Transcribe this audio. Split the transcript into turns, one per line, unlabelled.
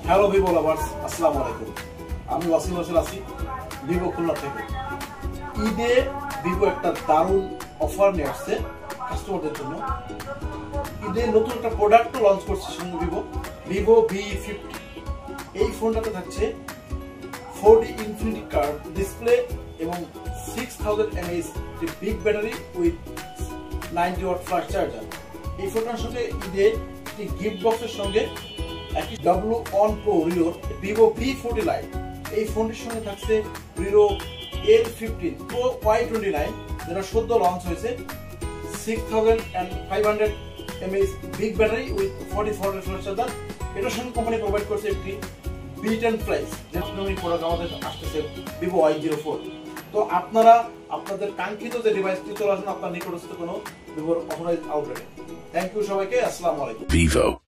Hello Vivo lovers, আসসালামু আলাইকুম। আমি ওয়াসিম হোসেন আছি ভিভো খুলনা থেকে। ঈদে ভিভো একটা দারুণ অফার নিয়ে আসছে কাস্টমারদের জন্য। ঈদে নতুন একটা প্রোডাক্টও লঞ্চ করছে সঙ্গে ভিভো V50। এই ফোনটাতে থাকছে 4D ইনফিনিটি কার্ভ ডিসপ্লে এবং 6000 mAh big battery with 90 watt fast charger. এই ফোনটার সঙ্গে ঈদে একটি গিফট বক্সের সঙ্গে একটি W1 Pro Rio Vivo V40 Lite। এই ফোনটির সঙ্গে থাকছে Vivo L15 Pro Y29, যেটা সদ্য লঞ্চ হয়েছে। 6500 mAh big battery with 44 watt fast charger. এটার সঙ্গে কোম্পানি প্রোভাইড করছে একটি B10 প্রাইস, যে প্রোডাক্ট আমাদের আসতেছে Vivo Y04। তো আপনারা আপনাদের কাঙ্ক্ষিত যে ডিভাইসটি চলে আসুন আপনার নিকটস্থ কোনো ভিভোর অথরাইজড আউটলেটে। থ্যাংক ইউ সবাইকে, আসসালামু আলাইকুম।
Vivo.